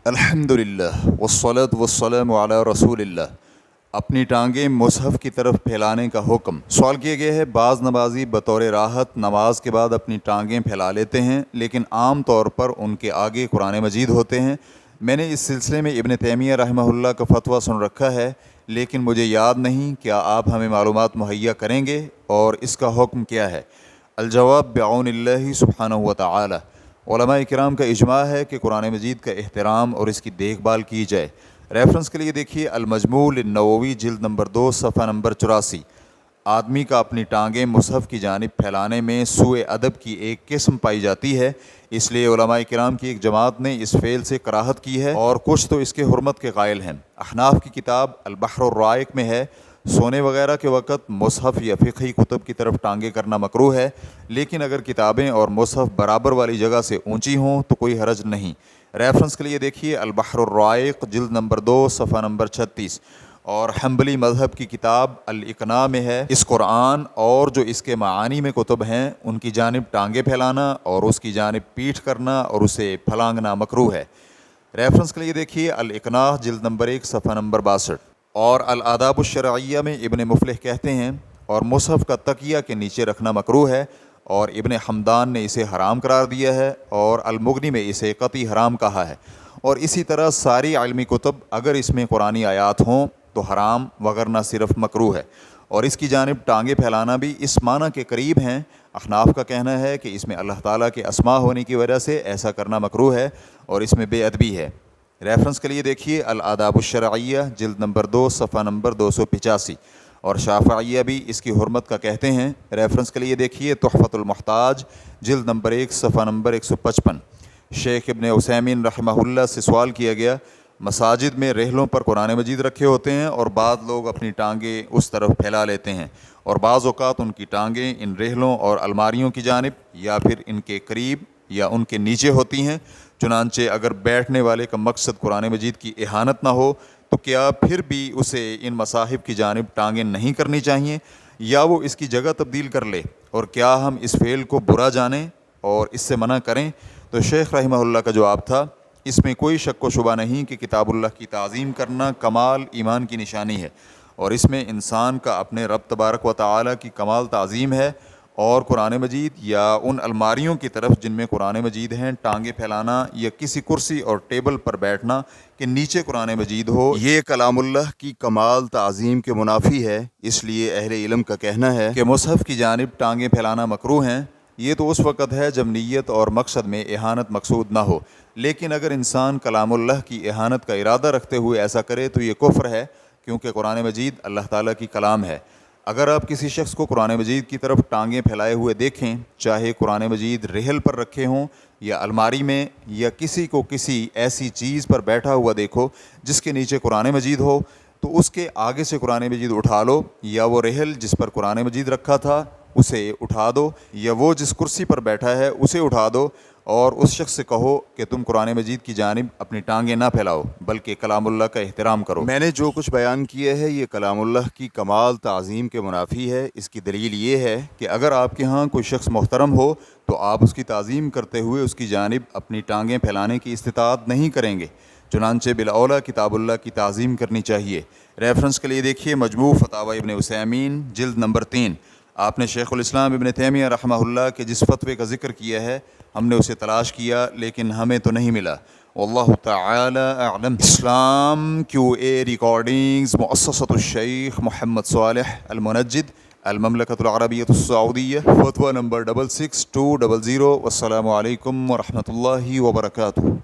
الحمدللہ والصلاۃ والسلام علی رسول اللہ۔ اپنی ٹانگیں مصحف کی طرف پھیلانے کا حکم۔ سوال کیا گیا ہے، بعض نمازی بطور راحت نماز کے بعد اپنی ٹانگیں پھیلا لیتے ہیں، لیکن عام طور پر ان کے آگے قرآن مجید ہوتے ہیں۔ میں نے اس سلسلے میں ابن تیمیہ رحمہ اللہ کا فتویٰ سن رکھا ہے، لیکن مجھے یاد نہیں۔ کیا آپ ہمیں معلومات مہیا کریں گے اور اس کا حکم کیا ہے؟ الجواب بعون اللہ سبحانہ و تعالی۔ علماء کرام کا اجماع ہے کہ قرآن مجید کا احترام اور اس کی دیکھ بھال کی جائے۔ ریفرنس کے لیے دیکھیے المجموع للنووی جلد نمبر 2 صفحہ نمبر 84۔ آدمی کا اپنی ٹانگیں مصحف کی جانب پھیلانے میں سوء ادب کی ایک قسم پائی جاتی ہے، اس لیے علماء کرام کی ایک جماعت نے اس فعل سے کراہت کی ہے اور کچھ تو اس کے حرمت کے قائل ہیں۔ احناف کی کتاب البحر الرائق میں ہے، سونے وغیرہ کے وقت مصحف یا فقہی کتب کی طرف ٹانگیں کرنا مکروہ ہے، لیکن اگر کتابیں اور مصحف برابر والی جگہ سے اونچی ہوں تو کوئی حرج نہیں۔ ریفرنس کے لیے دیکھیے البحر الرائق جلد نمبر 2 صفحہ نمبر 36۔ اور حنبلی مذہب کی کتاب الاقناع میں ہے، اس قرآن اور جو اس کے معانی میں کتب ہیں ان کی جانب ٹانگیں پھیلانا اور اس کی جانب پیٹھ کرنا اور اسے پھلانگنا مکروہ ہے۔ ریفرنس کے لیے دیکھیے الاقناع جلد نمبر 1 صفحہ نمبر 62۔ اور الآداب الشرعیہ میں ابن مفلح کہتے ہیں، اور مصحف کا تکیہ کے نیچے رکھنا مکروہ ہے، اور ابن حمدان نے اسے حرام قرار دیا ہے، اور المغنی میں اسے قطعی حرام کہا ہے۔ اور اسی طرح ساری علمی کتب اگر اس میں قرآنی آیات ہوں تو حرام وگرنہ صرف مکروہ ہے، اور اس کی جانب ٹانگیں پھیلانا بھی اس معنی کے قریب ہیں۔ احناف کا کہنا ہے کہ اس میں اللہ تعالیٰ کے اسماء ہونے کی وجہ سے ایسا کرنا مکروہ ہے اور اس میں بے ادبی ہے۔ ریفرنس کے لیے دیکھیے الآداب الشرعیہ جلد نمبر 2 صفحہ نمبر 285۔ اور شافعیہ بھی اس کی حرمت کا کہتے ہیں۔ ریفرنس کے لیے دیکھیے تحفۃ المحتاج جلد نمبر 1 صفحہ نمبر 155۔ شیخ ابن عثیمین رحمہ اللہ سے سوال کیا گیا، مساجد میں رحلوں پر قرآن مجید رکھے ہوتے ہیں اور بعض لوگ اپنی ٹانگیں اس طرف پھیلا لیتے ہیں، اور بعض اوقات ان کی ٹانگیں ان رحلوں اور الماریوں کی جانب یا پھر ان کے قریب یا ان کے نیچے ہوتی ہیں۔ چنانچہ اگر بیٹھنے والے کا مقصد قرآن مجید کی اہانت نہ ہو تو کیا پھر بھی اسے ان مصاحف کی جانب ٹانگیں نہیں کرنی چاہیے، یا وہ اس کی جگہ تبدیل کر لے؟ اور کیا ہم اس فعل کو برا جانیں اور اس سے منع کریں؟ تو شیخ رحمہ اللہ کا جواب تھا، اس میں کوئی شک و شبہ نہیں کہ کتاب اللہ کی تعظیم کرنا کمال ایمان کی نشانی ہے، اور اس میں انسان کا اپنے رب تبارک و تعالی کی کمال تعظیم ہے، اور قرآن مجید یا ان الماریوں کی طرف جن میں قرآن مجید ہیں ٹانگیں پھیلانا یا کسی کرسی اور ٹیبل پر بیٹھنا کہ نیچے قرآن مجید ہو، یہ کلام اللہ کی کمال تعظیم کے منافی ہے۔ اس لیے اہل علم کا کہنا ہے کہ مصحف کی جانب ٹانگیں پھیلانا مکروہ ہیں۔ یہ تو اس وقت ہے جب نیت اور مقصد میں اہانت مقصود نہ ہو، لیکن اگر انسان کلام اللہ کی اہانت کا ارادہ رکھتے ہوئے ایسا کرے تو یہ کفر ہے، کیونکہ قرآن مجید اللہ تعالیٰ کی کلام ہے۔ اگر آپ کسی شخص کو قرآن مجید کی طرف ٹانگیں پھیلائے ہوئے دیکھیں، چاہے قرآن مجید رحل پر رکھے ہوں یا الماری میں، یا کسی کو کسی ایسی چیز پر بیٹھا ہوا دیکھو جس کے نیچے قرآن مجید ہو، تو اس کے آگے سے قرآن مجید اٹھا لو، یا وہ رحل جس پر قرآن مجید رکھا تھا اسے اٹھا دو، یا وہ جس کرسی پر بیٹھا ہے اسے اٹھا دو، اور اس شخص سے کہو کہ تم قرآن مجید کی جانب اپنی ٹانگیں نہ پھیلاؤ بلکہ کلام اللہ کا احترام کرو۔ میں نے جو کچھ بیان کیا ہے یہ کلام اللہ کی کمال تعظیم کے منافی ہے۔ اس کی دلیل یہ ہے کہ اگر آپ کے ہاں کوئی شخص محترم ہو تو آپ اس کی تعظیم کرتے ہوئے اس کی جانب اپنی ٹانگیں پھیلانے کی استطاعت نہیں کریں گے، چنانچہ بالاولیٰ کتاب اللہ کی تعظیم کرنی چاہیے۔ ریفرنس کے لیے دیکھیے مجموع فتاوی ابن عثیمین جلد نمبر 3۔ آپ نے شیخ الاسلام ابن تیمیہ رحمہ اللہ کے جس فتوے کا ذکر کیا ہے ہم نے اسے تلاش کیا لیکن ہمیں تو نہیں ملا۔ واللہ تعالی اعلم۔ اسلام QA ریکارڈنگز مؤسسۃ الشیخ محمد صالح المنجد، المملکۃ العربیۃ السعودیہ، فتویٰ نمبر 66200۔ والسلام علیکم ورحمۃ اللہ وبرکاتہ۔